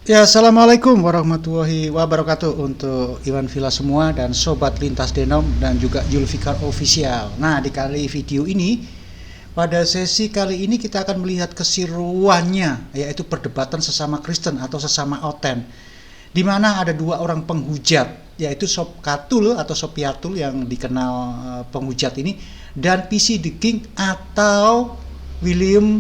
Ya, assalamualaikum warahmatullahi wabarakatuh untuk Iwan Villa semua dan Sobat Lintas Denom dan juga Julfikar Official. Nah, di kali video ini, pada sesi kali ini kita akan melihat keseruannya, yaitu perdebatan sesama Kristen atau sesama Oten, di mana ada dua orang penghujat, yaitu Sob Katul atau Sopiatul yang dikenal penghujat ini, dan PC The King atau William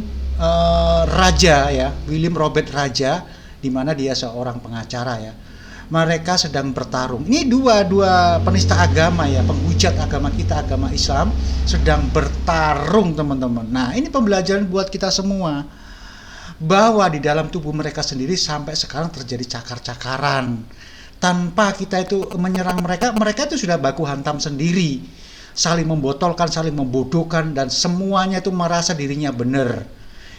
Raja ya, William Robert Raja, di mana dia seorang pengacara ya. Mereka sedang bertarung. Ini dua penista agama ya, penghujat agama kita, agama Islam, sedang bertarung teman-teman. Nah, ini pembelajaran buat kita semua bahwa di dalam tubuh mereka sendiri sampai sekarang terjadi cakar-cakaran. Tanpa kita itu menyerang mereka, mereka itu sudah baku hantam sendiri, saling membotolkan, saling membodohkan, dan semuanya itu merasa dirinya benar.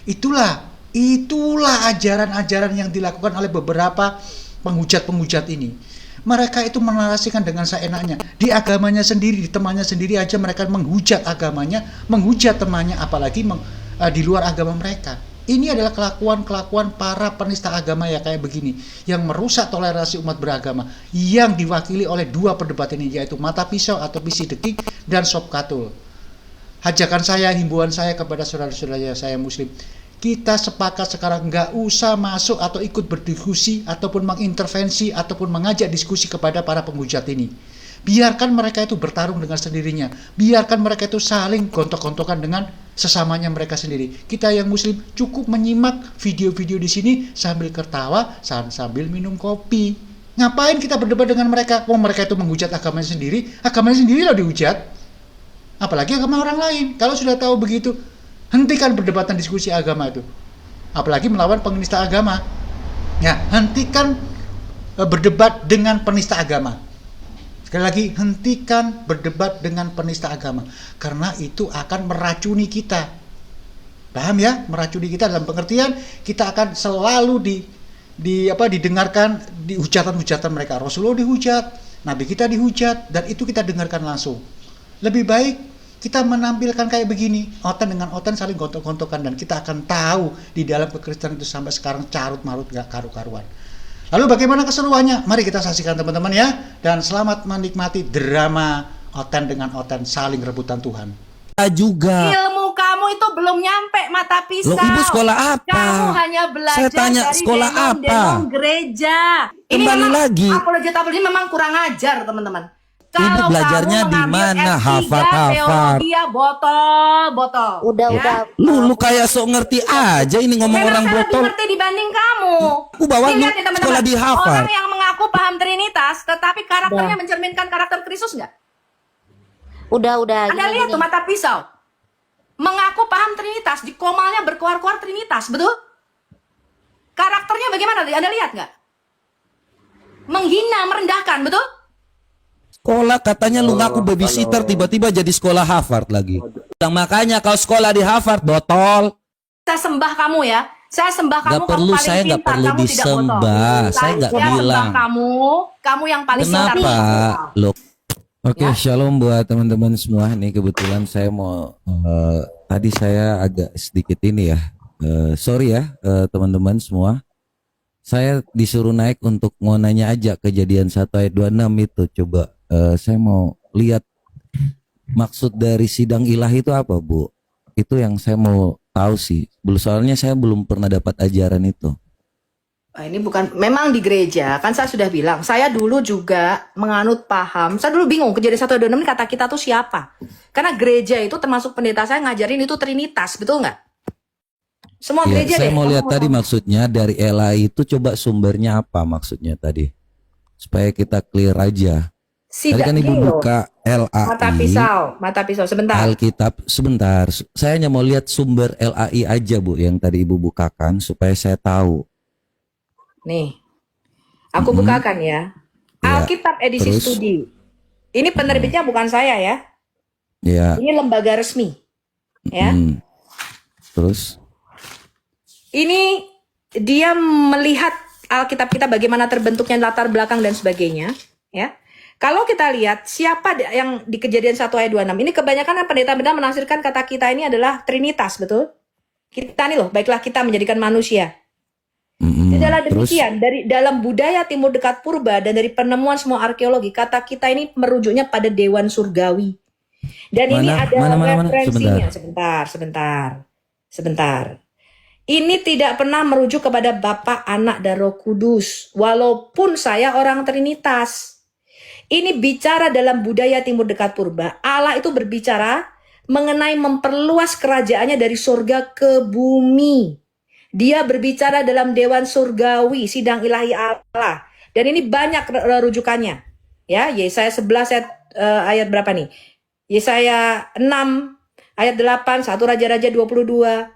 Itulah ajaran-ajaran yang dilakukan oleh beberapa penghujat-penghujat ini. Mereka itu menarasikan dengan seenaknya. Di agamanya sendiri, di temannya sendiri aja mereka menghujat agamanya, menghujat temannya, apalagi di luar agama mereka. Ini adalah kelakuan-kelakuan para penista agama ya kayak begini, yang merusak toleransi umat beragama, yang diwakili oleh dua perdebat ini, yaitu Mata Pisau atau PC The King dan Sob Katul. Hajakan saya, himbauan saya kepada saudara-saudara saya muslim, kita sepakat sekarang nggak usah masuk atau ikut berdiskusi ataupun mengintervensi ataupun mengajak diskusi kepada para penghujat ini. Biarkan mereka itu bertarung dengan sendirinya. Biarkan mereka itu saling gontok-gontokan dengan sesamanya mereka sendiri. Kita yang muslim cukup menyimak video-video di sini sambil tertawa, sambil minum kopi. Ngapain kita berdebat dengan mereka? Mereka itu menghujat agamanya sendiri loh dihujat. Apalagi agama orang lain. Kalau sudah tahu begitu, hentikan perdebatan diskusi agama itu. Apalagi melawan penista agama. Ya, hentikan berdebat dengan penista agama. Sekali lagi, hentikan berdebat dengan penista agama. Karena itu akan meracuni kita. Paham ya? Meracuni kita dalam pengertian kita akan selalu didengarkan di hujatan-hujatan mereka. Rasulullah dihujat, Nabi kita dihujat, dan itu kita dengarkan langsung. Lebih baik kita menampilkan kayak begini, oten dengan oten saling gontok-gontokan, dan kita akan tahu di dalam kekristenan itu sampai sekarang carut marut gak karu-karuan. Lalu bagaimana keseruannya? Mari kita saksikan teman-teman ya, dan selamat menikmati drama oten dengan oten saling rebutan Tuhan. Juga ilmu kamu itu belum nyampe, Mata Pisau. Loh, ibu sekolah apa? Kamu hanya belajar Saya tanya, dari sekolah apa? denom gereja. Ini Kembali memang, lagi. apologi ini memang kurang ajar, teman-teman. Ibu belajarnya di mana? Hafal. Teologi ya botol. Udah. Lu kayak sok ngerti aja ini ngomong Memang orang saya lebih botol. ngerti dibanding kamu. Aku bawa lu Lihat ya, teman-teman. sekolah di Harvard. Orang yang mengaku paham Trinitas, tetapi karakternya mencerminkan karakter Kristus nggak? Udah. Anda lihat tuh Mata Pisau. Mengaku paham Trinitas, di komalnya berkuar-kuar Trinitas, betul? Karakternya bagaimana? Anda lihat nggak? Menghina, merendahkan, betul? Sekolah katanya lu ngaku babysitter, tiba-tiba jadi sekolah Harvard lagi. Makanya kau sekolah di Harvard botol. Saya sembah kamu ya. Saya sembah kamu. Gak perlu, kamu paling saya nggak pintar, perlu kamu tidak disembah. botol. Saya nggak sembah bilang. kamu yang paling pintar. Kenapa? Loh. Oke, Ya. shalom buat teman-teman semua. Nih kebetulan saya mau tadi saya agak sedikit ini ya. Sorry ya teman-teman semua. Saya disuruh naik untuk mau nanya aja kejadian 1 ayat 26 itu. Coba saya mau lihat maksud dari sidang ilahi itu apa, Bu? Itu yang saya mau tahu sih. Soalnya saya belum pernah dapat ajaran itu. Ini bukan, memang di gereja kan saya sudah bilang, saya dulu juga menganut paham. Saya dulu bingung kejadian 1:26 ini kata kita tuh siapa? Karena gereja itu termasuk pendeta saya ngajarin itu Trinitas, betul nggak? Semua Ya, gereja saya deh. mau lihat tadi maksudnya dari LAI itu, coba sumbernya apa maksudnya tadi, supaya kita clear aja. Tadi kan ibu buka LAI, Mata pisau sebentar. Alkitab, sebentar. Saya hanya mau lihat sumber LAI aja, Bu, yang tadi ibu bukakan supaya saya tahu. Nih, aku bukakan ya. Alkitab edisi Terus? studi. Ini penerbitnya bukan saya ya. Ya. Ini lembaga resmi. Ya. Terus? Ini dia melihat Alkitab kita bagaimana terbentuknya, latar belakang dan sebagainya. Ya. Kalau kita lihat siapa yang di kejadian 1 ayat 26. Ini kebanyakan pendeta-pendeta menafsirkan kata kita ini adalah Trinitas, betul? Kita nih loh, baiklah kita menjadikan manusia. Tidaklah Terus demikian, dari dalam budaya Timur Dekat Purba dan dari penemuan semua arkeologi, kata kita ini merujuknya pada Dewan Surgawi. Dan ini mana ada mana referensinya. sebentar. Sebentar. Ini tidak pernah merujuk kepada Bapa, Anak, dan Roh Kudus. Walaupun saya orang Trinitas. Ini bicara dalam budaya Timur Dekat Purba. Allah itu berbicara mengenai memperluas kerajaannya dari surga ke bumi. Dia berbicara dalam Dewan Surgawi, sidang ilahi Allah. Dan ini banyak rujukannya. Ya, Yesaya 11 ayat berapa nih? Yesaya 6 ayat 8, 1 Raja-Raja 22,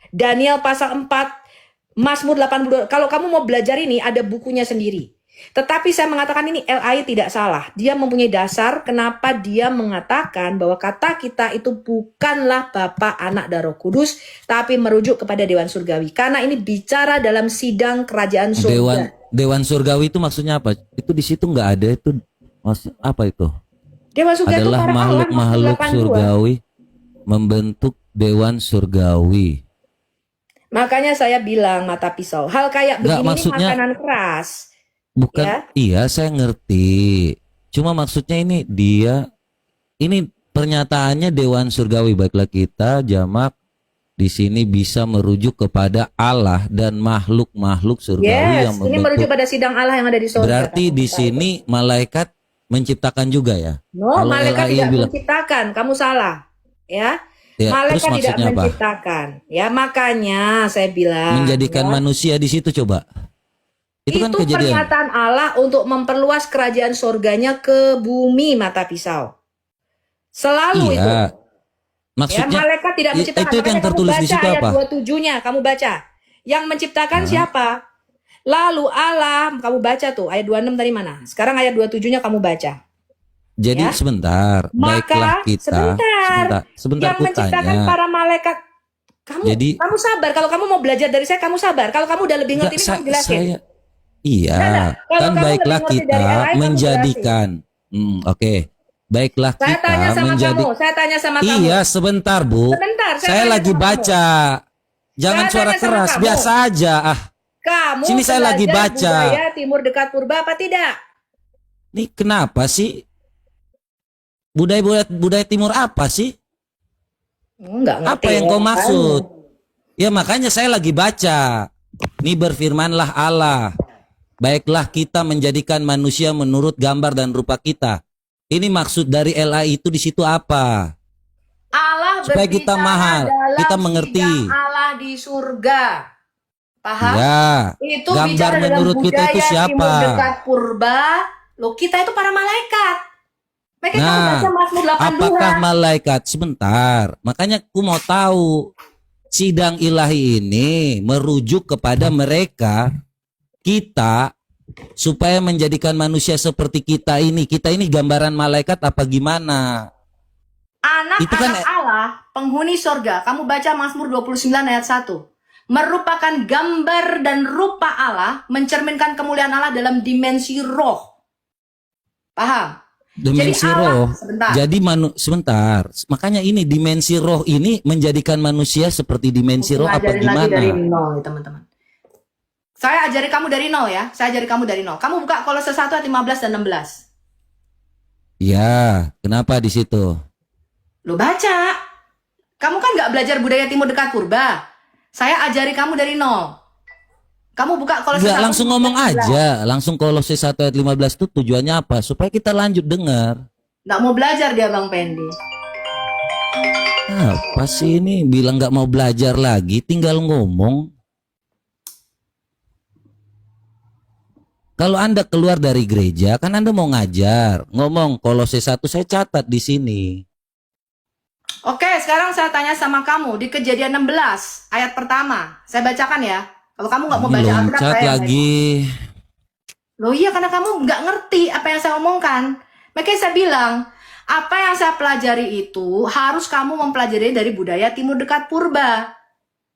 Daniel pasal 4, Mazmur 82. Kalau kamu mau belajar ini ada bukunya sendiri. Tetapi saya mengatakan ini LAI tidak salah. Dia mempunyai dasar kenapa dia mengatakan bahwa kata kita itu bukanlah Bapa, Anak, dan Roh Kudus, tapi merujuk kepada Dewan Surgawi. Karena ini bicara dalam sidang kerajaan surga. Dewan Surgawi itu maksudnya apa? Itu di situ nggak ada itu. Maksud apa itu? Dewan surga itu Adalah para Allah, makhluk-makhluk 82. surgawi membentuk Dewan Surgawi. Makanya saya bilang mata pisau. Hal kayak Nggak, begini ini maksudnya makanan keras. Bukan, Ya. iya saya ngerti. Cuma maksudnya ini pernyataannya Dewan Surgawi, baiklah kita jamak di sini bisa merujuk kepada Allah dan makhluk-makhluk surgawi yang Yes, ini merujuk membentuk. pada sidang Allah yang ada di surga. Berarti di sini malaikat menciptakan juga ya? No, Kalau malaikat LAI tidak bilang, menciptakan. Kamu salah. Ya. ya, terus Malaikat tidak maksudnya apa? menciptakan. Ya, makanya saya bilang Menjadikan ya, manusia di situ coba. Itu kan kejadian. pernyataan Allah untuk memperluas kerajaan surganya ke bumi mata pisau. Selalu itu. Iya. Ya, Maksudnya malaikat tidak menciptakan. itu yang Makanya kamu tertulis di baca situ ayat apa? 27-nya, kamu baca. Yang menciptakan Hah? siapa? Lalu Allah, kamu baca tuh ayat 26 tadi mana? Sekarang ayat 27-nya kamu baca. Jadi Ya. sebentar, baiklah Maka kita. Sebentar yang menciptakan kutanya. para malaikat. Kamu sabar. Kalau kamu mau belajar dari saya, kamu sabar. Kalau kamu udah lebih ngerti ini, kamu jelasin. Iya, Enggak. Kalau kan kamu baiklah lebih ngerti dari kita LAI, kamu menjadikan. Oke. Baiklah Saya kita tanya sama menjadi. kamu. Saya tanya sama kamu. Iya, sebentar Bu. Sebentar. Saya tanya lagi sama baca. Jangan Saya suara tanya sama keras, kamu. biasa aja. Kamu Sini saya lagi belajar baca. budaya Timur Dekat Purba apa tidak? Nih kenapa sih? Budaya timur apa sih? Enggak ngerti. Apa yang ya, kau kan? maksud? Ya makanya saya lagi baca. Ini berfirmanlah Allah. Baiklah kita menjadikan manusia menurut gambar dan rupa kita. Ini maksud dari LAI itu di situ apa? Allah Supaya kita berbicara mahal, dalam kita mengerti. sidang Allah di surga. Paham? Ya. Itu Gambar bicara dalam menurut kita itu budaya siapa? Timur Dekat Purba. Loh, kita itu para malaikat. Makanya kamu Nah, baca Mazmur 82. apakah malaikat? Sebentar. Makanya aku mau tahu. Sidang ilahi ini merujuk kepada mereka, kita, supaya menjadikan manusia seperti kita ini. Kita ini gambaran malaikat apa gimana? Anak-anak Itu kan Allah, penghuni sorga. Kamu baca Mazmur 29 ayat 1. Merupakan gambar dan rupa Allah, mencerminkan kemuliaan Allah dalam dimensi roh. Paham? dimensi Jadi Allah- roh. sebentar. Jadi sebentar. Makanya ini dimensi roh ini menjadikan manusia seperti dimensi roh apa Ngajarin lagi dari gimana? nol nih teman-teman. Saya ajari kamu dari nol ya. Saya ajari kamu dari nol. Kamu buka Kolose 1 ayat 15 dan 16. Ya, kenapa di situ? Lo baca. Kamu kan nggak belajar budaya Timur Dekat Purba. Saya ajari kamu dari nol. Kamu buka Kolose 1 Enggak, langsung ngomong 15. aja. Langsung Kolose 1 ayat 15 itu tujuannya apa? Supaya kita lanjut dengar. Nggak mau belajar dia Bang Pendi. Apa sih ini? Bilang nggak mau belajar lagi, tinggal ngomong. Kalau Anda keluar dari gereja, kan Anda mau ngajar. Ngomong Kolose 1 saya catat di sini. Oke, sekarang saya tanya sama kamu di Kejadian 16 ayat pertama. Saya bacakan ya. Kalau kamu nggak mau baca Alkitab, Loncat saya yang lagi. Loh iya, karena kamu nggak ngerti apa yang saya omongkan. Makanya saya bilang, apa yang saya pelajari itu harus kamu mempelajari dari budaya Timur Dekat Purba.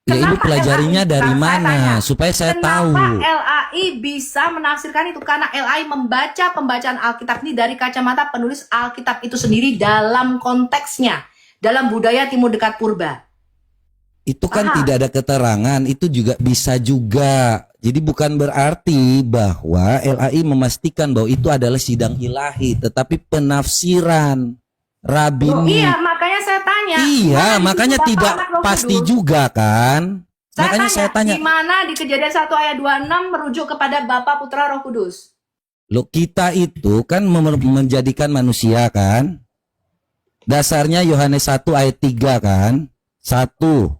Ya ibu Kenapa pelajarinya LAI? dari Saya mana? tanya, Supaya saya tahu. Kenapa LAI bisa menafsirkan itu? Karena LAI membaca pembacaan Alkitab ini dari kacamata penulis Alkitab itu sendiri dalam konteksnya. Dalam budaya Timur Dekat Purba. Itu kan Paham? tidak ada keterangan. Itu juga bisa juga. Jadi bukan berarti bahwa LAI memastikan bahwa itu adalah sidang ilahi, tetapi penafsiran Loh, rabini. iya, makanya saya tanya. Iya, Mana di makanya situ Bapak tidak anak Roh pasti Kudus? juga kan. Makanya saya tanya, Di mana di Kejadian 1 ayat 26 merujuk kepada Bapa, Putra, Roh Kudus? loh kita itu kan menjadikan manusia kan. Dasarnya Yohanes 1 ayat 3 kan. 1.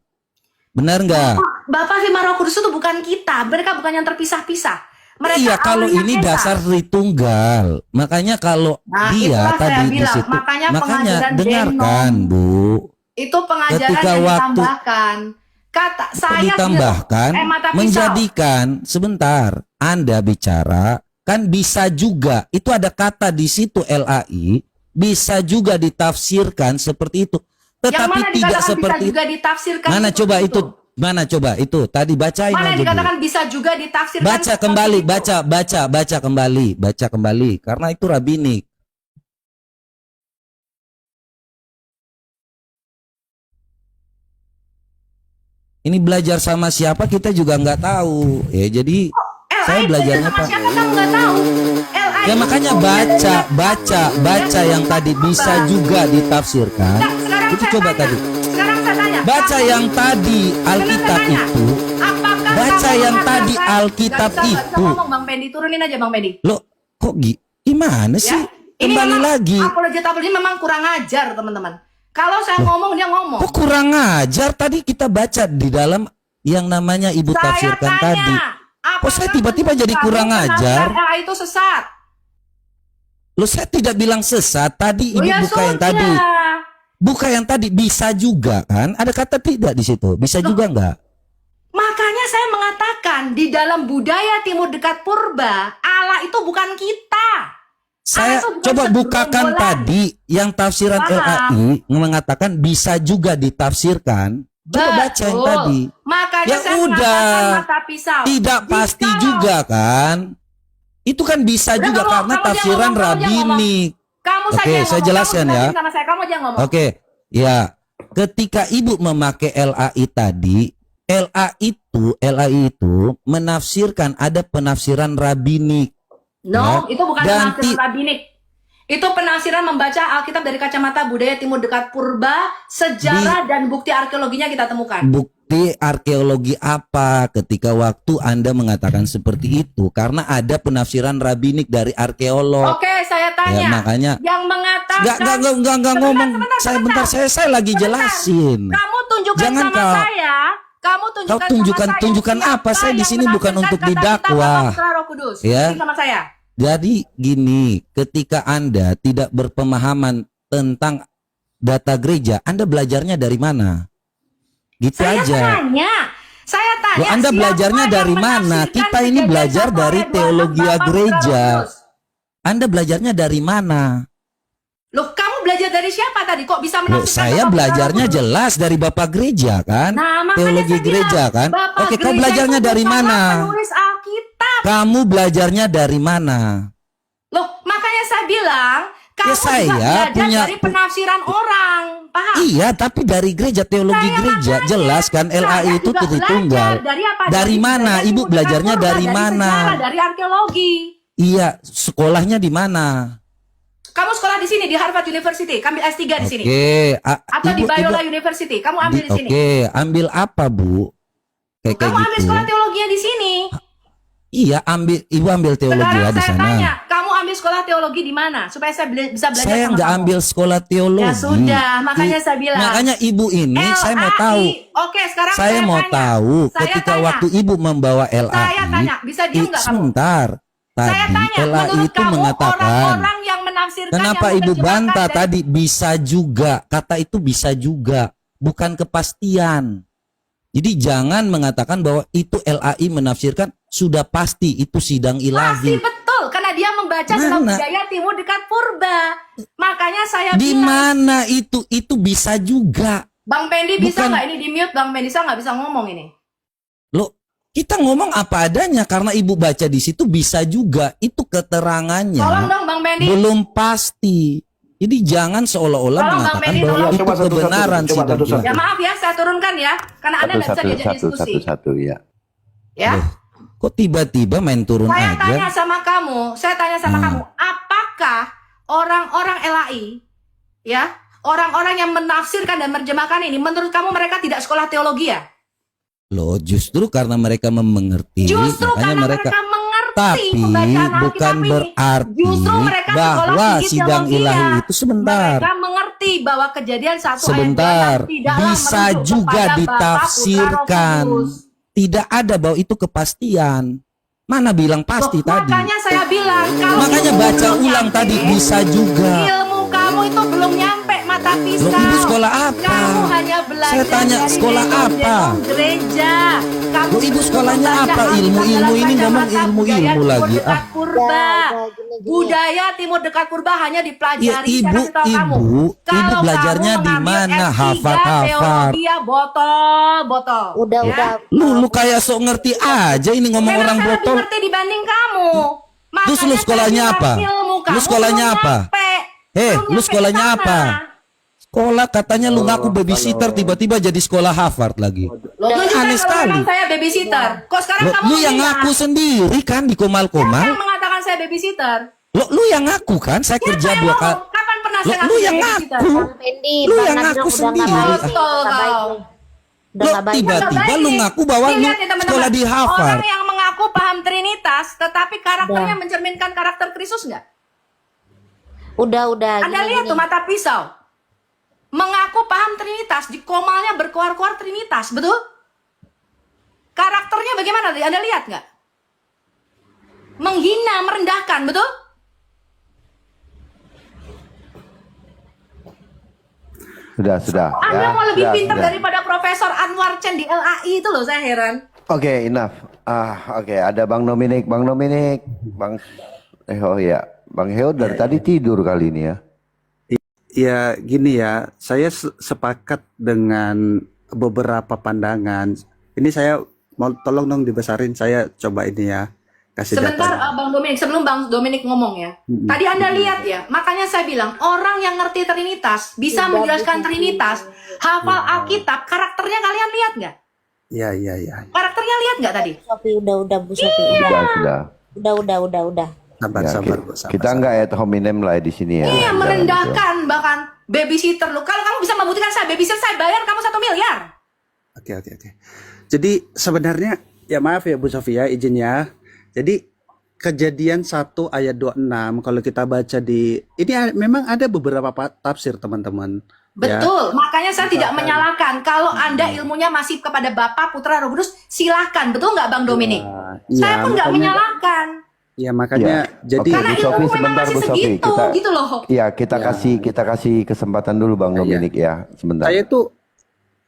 Benar nggak? Bapa, Firman, Roh Kudus itu bukan kita. Mereka bukan yang terpisah-pisah. Mereka Iya, kalau awalnya ini Esa. dasar Tritunggal. Makanya kalau Nah, dia itulah saya tadi di bilang. situ, Makanya makanya pengajaran dengarkan, Denom Bu. itu pengajaran Ketika yang waktu- ditambahkan. Kata Kok saya ditambahkan mata pisau. menjadikan sebentar Anda bicara kan bisa juga itu ada kata di situ LAI bisa juga ditafsirkan seperti itu yang tetapi mana tidak dikatakan seperti bisa juga ditafsirkan mana seperti coba itu mana coba itu tadi bacain mana aja Bu. dikatakan bisa juga ditafsirkan Baca seperti kembali itu? baca kembali karena itu rabinik. Ini belajar sama siapa kita juga nggak tahu ya jadi saya belajarnya sama Pak. siapa kamu nggak tahu. LAI Ya makanya itu baca yang tadi bisa juga ditafsirkan. Nah, sekarang Itu saya coba tanya. tadi. Sekarang saya tanya. Baca kamu- yang tadi Alkitab Sekarang saya tanya, itu. apakah Baca kamu yang mengatakan- tadi Alkitab Nggak bisa itu. ngomong Bang Pendi, turunin aja Bang Pendi. Loh, kok gimana Ya. sih? Ini Kembali memang lagi. apologet memang kurang ajar teman-teman. Kalau saya ngomong dia ngomong. Kok kurang ajar tadi kita baca di dalam yang namanya Ibu Saya tafsirkan tanya, tadi. apakah Kok saya tiba-tiba jadi kamu kurang penafsiran ajar? LAI itu sesat? Loh, saya tidak bilang sesat. Tadi Oh, Ibu ya buka yang sudah. tadi. Buka yang tadi bisa juga kan? Ada kata tidak di situ. Bisa juga enggak? Makanya saya mengatakan di dalam budaya timur dekat purba, Allah itu bukan kita. Saya itu bukan coba bukakan segerombolan. tadi yang tafsiran Paham. LAI mengatakan bisa juga ditafsirkan. Coba baca yang Betul. tadi. Makanya Ya saya udah. mengatakan mata pisau. Tidak pasti Jikalau- juga kan? Itu kan bisa Udah, juga kamu- karena kamu jangan tafsiran ngomong, kamu jangan rabinik. Kamu Oke, saja yang saya ngomong, jelaskan kamu ya. jelasin sama saya, kamu aja yang ngomong. Oke, ya. Ketika Ibu memakai LAI tadi, LAI itu menafsirkan ada penafsiran rabinik. No, Ya. itu bukan Dan penafsiran rabinik. Itu penafsiran membaca Alkitab dari kacamata budaya timur dekat purba, sejarah dan bukti arkeologinya kita temukan. Bukti arkeologi apa ketika waktu Anda mengatakan seperti itu? Karena ada penafsiran rabinik dari arkeolog. Oke, saya tanya. Ya, makanya yang mengatakan Enggak ngomong. sebentar. Saya lagi jelasin. Kamu tunjukkan Jangan sama kau- saya. Kamu tunjukkan sama saya. tunjukkan siapa apa? Saya di yang sini bukan menafsirkan untuk kata kita didakwa. Bapa, Putra, Roh Kudus. Ya. Tunjukin sama saya. Jadi gini, ketika Anda tidak berpemahaman tentang data gereja, Anda belajarnya dari mana? Gitu Saya aja. tanya. Saya tanya. Loh, Anda siapa belajarnya yang dari mana? menafsirkan Kita ini Kejadian belajar 1 dari ayat 26 teologi Bapa, Putra, gereja. Roh Kudus? Anda belajarnya dari mana? Loh, kamu belajar dari siapa tadi? Kok bisa Loh, menafsirkan saya Bapa, Putra, belajarnya Roh Kudus? jelas dari Bapak gereja kan? Nah, makanya Teologi saya gereja bilang, kan? Bapak Oke, kau gereja belajarnya itu dari bukanlah mana? penulis Alkitab. Kamu belajarnya dari mana? Loh, makanya saya bilang, kamu saya juga belajar punya- dari penafsiran orang. Paham? Iya, tapi dari gereja, teologi Saya gereja makanya, jelas kan saya LAI itu juga Tritunggal. belajar dari apa? Dari mana? budaya Ibu timur belajarnya dekat dari purba, mana? sejarah, dari arkeologi. Iya, sekolahnya di mana? Kamu sekolah di sini di Harvard University, kamu ambil S3 di sini. Oke, Atau di Biola University, kamu ambil di sini. Oke, ambil apa, Bu? Kayak Kamu ambil gitu. sekolah teologinya di sini. Iya, Ibu ambil teologi Sekarang ya di saya sana. tanya, kamu ambil sekolah teologi di mana? Supaya saya bisa belajar Saya sama nggak kamu. ambil sekolah teologi. Ya sudah, makanya saya bilang. Makanya Ibu ini saya mau LAI. tahu. Oke, sekarang Saya mau tanya. tahu Saya ketika tanya. waktu Ibu membawa LAI. Saya tanya, bisa diem nggak kamu? Sebentar. Saya Tadi tanya, LAI menurut itu kamu mengatakan. orang-orang yang menafsirkan Kenapa yang Ibu menerjemahkan bantah dari- tadi bisa juga? Kata itu bisa juga, bukan kepastian. Jadi jangan mengatakan bahwa itu LAI menafsirkan sudah pasti itu sidang Masih ilahi. betul, karena dia membaca dalam Mana? budaya timur dekat purba. Makanya saya Di bilang, mana itu? Itu bisa juga. Bang Pendi bisa Bukan- nggak ini di mute? Bang Pendi saya nggak bisa ngomong ini. Loh, kita ngomong apa adanya karena Ibu baca di situ bisa juga. Itu keterangannya Tolong dong Bang Pendi. belum pasti. Jadi jangan seolah-olah Tolong, Bang mengatakan Benny, bahwa tolong. itu Coba satu-satu, kebenaran coba sidang satu-satu. ilahi. Ya maaf ya, saya turunkan ya, karena Anda nggak bisa diajak diskusi. Satu ya. Ya, Kok tiba-tiba main turun Saya aja? tanya sama kamu, apakah orang-orang LAI, ya, orang-orang yang menafsirkan dan menerjemahkan ini, menurut kamu mereka tidak sekolah teologi ya? Loh, justru karena mereka mengerti, Justru makanya karena mereka mengerti tapi pembacaan Alkitab bukan ini. berarti Justru mereka bahwa sekolah tinggi sidang teologi ilahi ya. itu sebentar. Mereka mengerti bahwa Kejadian 1 Sebentar, ayat 26 tidaklah bisa merujuk juga kepada Bapa, Putra, Roh ditafsirkan. Kudus. Tidak ada bahwa itu kepastian. Mana bilang pasti Loh, tadi? makanya saya bilang kalau Makanya ilmu baca belum ulang nyampe, tadi bisa juga. ilmu kamu itu belum nyampe mata pisau. Loh, ibu sekolah apa? Kamu hanya belajar Saya tanya, dari sekolah gendong-gendong apa? gereja. Kamu Loh, ibu belum sekolahnya membaca apa? Alkitab Ilmu-ilmu dalam ini ngomong kacamata ilmu-ilmu budaya Timur lagi. Dekat Purba. Gini. Budaya Timur Dekat Purba hanya Ya, dipelajari. Saya ibu, kasih tahu kamu. ibu Kalau belajarnya kamu di mengambil mana? S3 Hafal-hafal. teologi ya botol. Udah, Ya. udah. Lu kayak sok ngerti aja ini ngomong Memang orang saya lebih botol. ngerti dibanding kamu. Terus lu Makanya sekolahnya saya apa? bilang ilmu Lu kamu sekolahnya belum apa? nyampe. Heh, Belum lu nyampe sekolahnya ke apa? sana. Sekolah katanya lu ngaku babysitter, tiba-tiba jadi sekolah Harvard lagi. Lo tunjukkan Aneh kalau sekali. memang saya babysitter. Kok sekarang kamu Lu yang bilang, ngaku sendiri kan di siapa Komal-Komal. yang mengatakan saya babysitter? Lu yang ngaku kan? Saya kerja Siapa yang 2 ngomong? kali. Kapan pernah saya Lu ngaku yang babysitter? ngaku. Bang Pendi, Lu Bang yang Nadrong ngaku udah sendiri. nggak baik nih. Betul, Nggak baik kau. nih. Udah Lu nggak baik. tiba-tiba lu Nih, ngaku bahwa nih, lu lihat nih, teman-teman. sekolah di Harvard. Orang yang mengaku paham Trinitas, tetapi karakternya Udah. mencerminkan karakter Kristus nggak? Udah. Anda lihat tuh mata pisau. Mengaku paham Trinitas, di komalnya berkuar-kuar Trinitas, betul? Karakternya bagaimana? Anda lihat nggak? Menghina, merendahkan, betul? Sudah. Anda Ya, mau lebih sudah, pintar sudah. daripada Profesor Anwar Chen di LAI itu loh, saya heran. Oke, enough. Oke, ada Bang Dominic, Bang oh ya, Bang Heo dari tadi tidur kali ini ya. Ya gini ya, saya sepakat dengan beberapa pandangan. Ini saya mau tolong dong dibesarin, saya coba ini ya kasih Sebentar, data. Bang Dominik, sebelum Bang Dominik ngomong ya. Tadi Anda lihat ya, makanya saya bilang orang yang ngerti Trinitas, bisa menjelaskan Trinitas, hafal Alkitab, karakternya kalian lihat nggak? Ya. Karakternya lihat nggak tadi? Sofi, udah Bu Sofi. Sudah. Udah. Sabar, Ya, sabar, Bu, sabar, kita sabar. nggak ad hominem lah di sini ya. Iya, Jangan merendahkan bahkan babysitter lu. Kalau kamu bisa membuktikan saya babysitter, saya bayar kamu 1 miliar. Oke. Jadi sebenarnya ya maaf ya Bu Sofia izinnya. Jadi Kejadian 1 ayat 26 kalau kita baca di ini memang ada beberapa tafsir teman-teman. Ya. Betul, makanya saya tidak menyalahkan. Kalau Anda ilmunya masih kepada Bapa, Putra, Roh Kudus, silahkan. Betul nggak Bang Dominik? Saya pun nggak menyalahkan. Ya makanya jadi Karena Bu Sofi, ilmu memang sebentar, masih Bu Sofi. segitu, Kita- gitu loh. Iya, kita kasih kesempatan dulu Bang Dominic ya, sebentar. saya tuh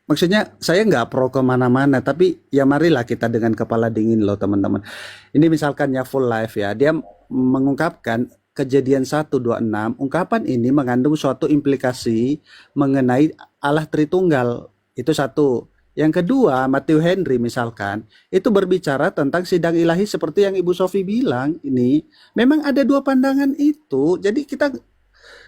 maksudnya saya nggak pro kemana-mana, tapi ya marilah kita dengan kepala dingin loh teman-teman. Ini misalkan ya full life ya, dia mengungkapkan Kejadian 1:26, ungkapan ini mengandung suatu implikasi mengenai Allah Tritunggal. Itu satu. Yang kedua, Matthew Henry misalkan, itu berbicara tentang sidang ilahi seperti yang Ibu Sofi bilang ini. Memang ada 2 pandangan itu, jadi kita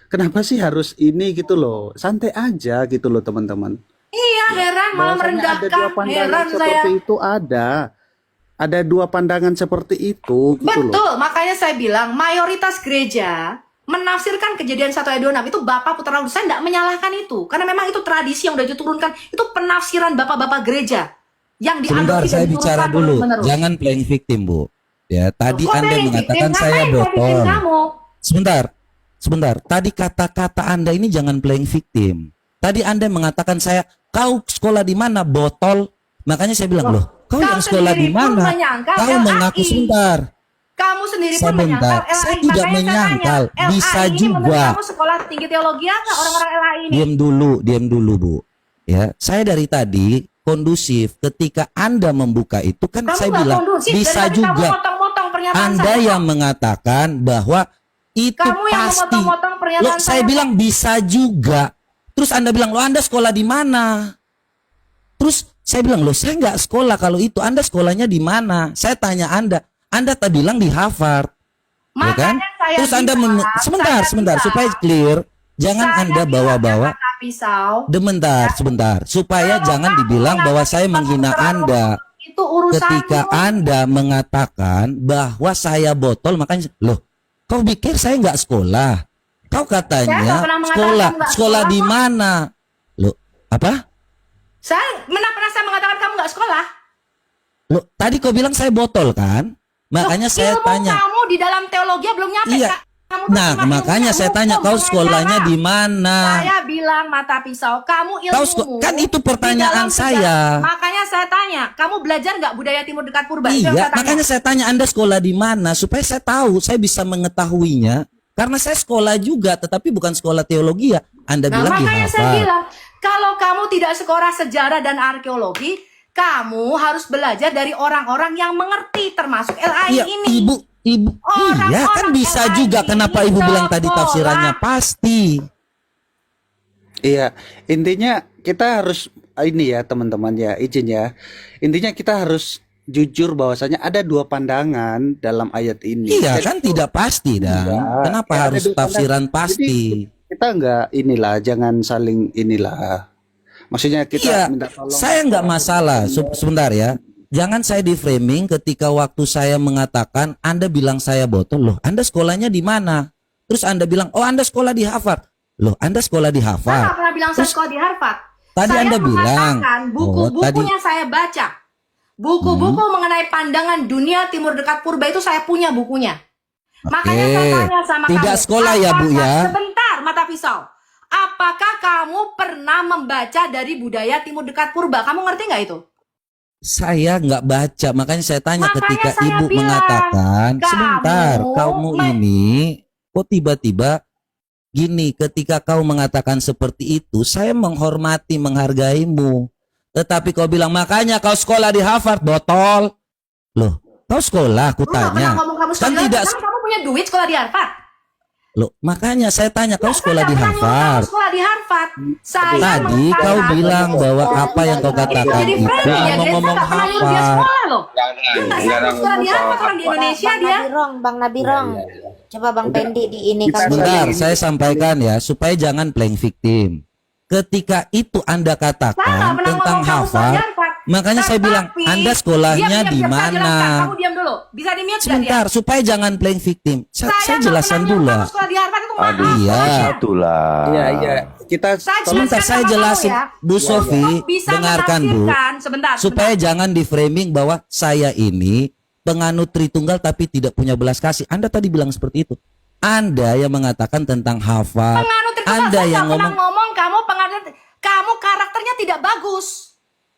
kenapa sih harus ini gitu loh, santai aja gitu loh teman-teman. Iya, heran malah Bahwasanya ada 2 merendahkan. pandangan Heran saya. seperti itu ada 2 pandangan seperti itu gitu loh. Betul, makanya saya bilang mayoritas gereja menafsirkan Kejadian 1 ayat 26 itu Bapak, Putra, Roh Kudus. Saya tidak menyalahkan itu, karena memang itu tradisi yang udah diturunkan. Itu penafsiran bapak-bapak gereja yang Sebentar, dianggap saya bicara dulu. menerus. Jangan playing victim, Bu. Ya, tadi Kok Anda playing mengatakan victim? saya Ngapain playing victim botol. kamu? Sebentar. Tadi kata-kata Anda ini jangan playing victim. Tadi Anda mengatakan saya, kau sekolah di mana? Botol. Makanya saya bilang, loh, kau yang sekolah di sendiri pun mana? menyangkal Kau LAI. mengaku sebentar. Kamu sendiri pun Sebentar, menyangkal LAI. saya tidak Makanya menyangkal. saya tanya, Bisa LAI ini menurut juga. kamu sekolah tinggi teologi apa orang-orang LAI ini? Diam dulu, Bu. Ya, saya dari tadi kondusif. Ketika Anda membuka itu kan Kamu saya nggak bilang kondusif, dari bisa tadi kamu juga. motong-motong pernyataan Anda saya. yang mengatakan bahwa itu Kamu yang pasti. memotong-motong pernyataan Loh, saya saya. bilang bisa juga. Terus Anda bilang, lo Anda sekolah di mana? Terus saya bilang, loh saya nggak sekolah kalau itu. Anda sekolahnya di mana? Saya tanya Anda tadi bilang di Harvard. Ya kan? Makanya saya Terus Anda bilang, sebentar saya supaya clear. Jangan saya Anda bilang bawa-bawa. kata pisau. Sebentar, supaya Kalau jangan kamu dibilang bahwa saya mengatakan menghina Putra Roh Anda. Kudus Itu urusan ketika Anda mengatakan bahwa saya botol, makanya loh, kau pikir saya nggak sekolah? Kau Saya nggak katanya pernah mengatakan sekolah, nggak sekolah sekolah di kok. mana? Loh, apa? Saya pernah saya mengatakan kamu nggak sekolah. Loh, tadi kau bilang saya botol kan? Makanya Loh, saya ilmu tanya. kamu di dalam teologi belum nyampe. Iya. Kak. Kamu tuh Nah, cuma makanya ilmunya saya tanya, hukum, kau bukan sekolahnya cara. di mana? Saya bilang mata pisau, kamu ilmumu. Kan itu pertanyaan di dalam saya. Makanya saya tanya, kamu belajar nggak budaya Timur Dekat Purba? Itu yang Iya, saya tanya. makanya saya tanya Anda sekolah di mana supaya saya tahu, saya bisa mengetahuinya. Karena saya sekolah juga, tetapi bukan sekolah teologi ya. Anda Nah, bilang di makanya saya Harvard. bilang, kalau kamu tidak sekolah sejarah dan arkeologi, kamu harus belajar dari orang-orang yang mengerti, termasuk LAI Iya, ini. ibu, Orang-orang iya kan bisa juga. LAI Kenapa ini ibu bilang tadi sekolah. tafsirannya pasti? Iya, intinya kita harus ini ya teman-teman ya, izin ya. Intinya kita harus jujur bahwasanya ada dua pandangan dalam ayat ini. Iya Jadi- kan tidak pasti dan Iya, kenapa ya, ada harus dua tafsiran pandangan. pasti? Jadi kita nggak inilah, jangan saling inilah. Maksudnya kita Iya, minta tolong. saya nggak masalah. Sebentar ya. Jangan saya di framing ketika waktu saya mengatakan Anda bilang saya botol. Loh, Anda sekolahnya di mana? Terus Anda bilang, oh Anda sekolah di Harvard. Loh, Anda sekolah di Saya Harvard. nggak pernah bilang saya Terus sekolah di Harvard. tadi Saya Anda bilang, mengatakan buku-bukunya saya baca. Buku-buku mengenai pandangan dunia Timur Dekat Purba itu saya punya bukunya. Makanya saya tanya sama Tidak kamu. sekolah ya, Bu, apakah- ya? Sebentar, mata pisau. Apakah kamu pernah membaca dari budaya Timur Dekat Purba? Kamu ngerti nggak itu? saya nggak baca. Makanya saya tanya Makanya ketika saya ibu bilang, mengatakan, sebentar, kamu me- ini kok tiba-tiba gini, ketika kau mengatakan seperti itu, saya menghormati, menghargaimu. Tetapi kau bilang, makanya kau sekolah di Harvard, botol. Loh, kau sekolah, aku Lu nggak pernah tanya. ngomong kamu Kan sekolah di tidak, Harvard. Kamu punya duit sekolah di Harvard. loh, makanya saya tanya, kau Saya sekolah nggak di pernah nyuruh kamu Harvard. sekolah di Harvard. Saya Tadi mengatakan- kau bilang bahwa apa yang kau katakan Jadi itu friendly ya, Grace. ngomong-ngomong Saya nggak pernah nyuruh dia Harvard. sekolah loh. Dia nggak sanggup sekolah di Harvard, orang di Indonesia Bang dia. Nabirong, Bang Nabirong. Coba Bang Pendi di ini kan. Sebentar, saya sampaikan ya, supaya jangan playing victim. Ketika itu Anda Saya nggak katakan pernah tentang ngomong kamu sekolah di Harvard, Harvard. makanya saya bilang, Tetapi- Anda sekolahnya Diam, di saya mana? jelaskan. Kamu diam dulu. Bisa di mute nggak dia? Sebentar, supaya jangan playing victim. Saya nggak jelaskan pernah dulu nyuruh lah. kamu sekolah di Harvard itu mahal. Aduh, Iya. satu lah. Iya, iya. Kita Saya Sebentar, jelaskan saya sama jelasin. kamu ya. Bu Sofi, Untuk bisa dengarkan Bu. menafsirkan, sebentar. Supaya jangan di framing bahwa saya ini penganut Tritunggal tapi tidak punya belas kasih. Anda tadi bilang seperti itu. Anda yang mengatakan tentang Harvard. penganut Tritunggal, Anda saya yang nggak pernah ngomong. ngomong kamu karakternya tidak bagus.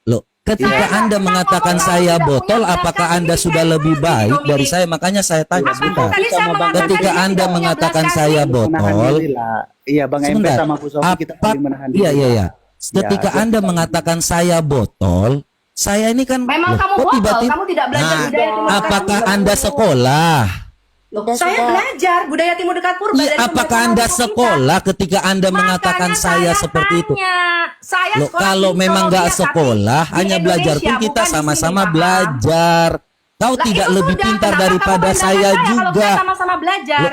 Loh, ketika Saya nggak Anda pernah mengatakan ngomong saya kamu tidak botol, punya apakah belas Anda kasih. sudah Saya lebih ngerti, baik Dominic. dari saya? Makanya saya tanya Apakah sebentar. tadi saya Sama Bang mengatakan Ketika dia Anda tidak punya mengatakan belas saya kasih? menahan botol, diri lah. Iya, Bang MP sebentar. sama Bu Sofi kita saling menahan diri. Iya, iya, iya. Ya, Ketika jadi- Anda mengatakan saya botol, saya ini kan Memang loh, kamu kok botol, tiba-tiba- kamu tidak belajar Nah, budaya Timur Dekat apakah Purba. Anda sekolah? Loh, Sudah, saya sudah. belajar budaya Timur Dekat Purba Iya, dari apakah pembelajaran Anda kita. sekolah ketika Anda mengatakan Makanya saya seperti itu? tanya. Saya Loh, sekolah kalau di memang nggak Solo, sekolah, tapi hanya di belajar pun Indonesia, kita bukan di sama-sama sini, paham? belajar. Kau Lah, tidak itu lebih sudah, pintar kenapa daripada kamu bilang saya kalau juga. kita sama-sama belajar.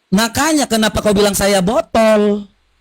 Makanya kenapa kau bilang saya botol?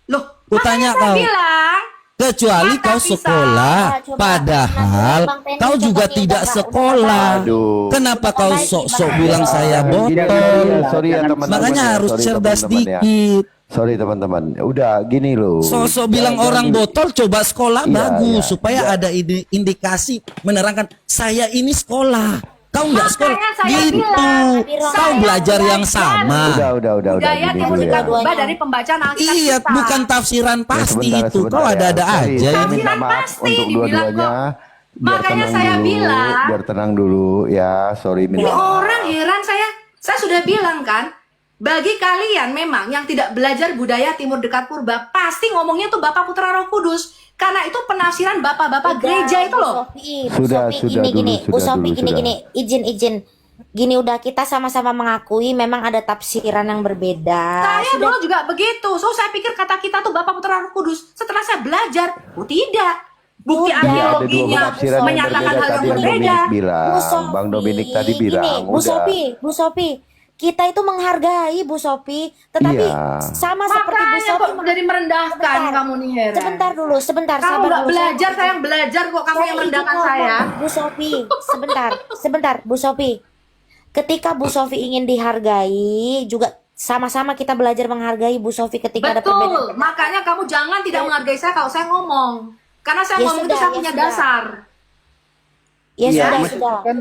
Loh, Kutanya makanya saya kau. bilang, Kecuali Mata kau pisau. sekolah, Coba, padahal Bang Pendi, kau coba juga nih, tidak udah sekolah. Aduh. Kenapa kau Baik, sok-sok Bang. bilang saya Gini, botol? sorry ya teman-teman. Makanya ya, harus sorry cerdas teman-teman ya. dikit. Sorry teman-teman. Udah gini loh. Sosok bilang Jangan orang di- botol, coba sekolah Iya, bagus iya, supaya iya. ada indikasi menerangkan saya ini sekolah. Kau nggak sekolah, Makanya saya gitu. bilang, Kau saya belajar yang belajar. sama. Udah budaya gini Timur dulu Dekat ya. Purba dari pembacaan Alkitab Iya, kita. bukan tafsiran pasti Ya, itu. Kau sebentar ada-ada ya. Sorry, aja. saya ini. minta Tafsiran maaf pasti, untuk dibilang dua-duanya. kok. Biar Makanya tenang saya dulu, bilang. biar tenang dulu ya. Sorry Ini minta maaf. orang heran saya sudah bilang kan, bagi kalian memang yang tidak belajar budaya Timur Dekat Purba, pasti ngomongnya tuh Bapak Putra Roh Kudus. Karena itu penafsiran bapak-bapak gereja itu loh. Sudah Gini dulu, gini, Bu sudah Sofi dulu, gini, izin. Gini udah kita sama-sama mengakui memang ada tafsiran yang berbeda. Saya Sudah. dulu juga begitu. So saya pikir kata kita tuh Bapak Putra Roh Kudus. Setelah saya belajar, oh tidak. Bukti Udah. Ada dua arkeologinya penafsiran yang menyatakan berbeda hal tadi yang yang berbeda. Dominic bilang. Bu Sofi, Bang Dominic tadi gini, bilang. Bu Udah. Sofi, kita itu menghargai Bu Sophie, tetapi Iya. sama seperti Bu Makanya Sophie. kok jadi merendahkan Sebentar. kamu nih Hera. Sebentar dulu, sebentar, Kamu sabar nggak dulu. belajar, saya yang belajar kok. Kamu yang Saya merendahkan izin saya. ngomong, Bu Sophie, sebentar, Bu Sophie. Ketika Bu Sophie ingin dihargai, juga sama-sama kita belajar menghargai Bu Sophie ketika ada Betul. perbedaan. Makanya kamu jangan tidak menghargai saya kalau saya ngomong. Karena saya Ya ngomong itu sudah, saya ya punya sudah. dasar. Ya Iya, sudah, maksudnya sudah. kan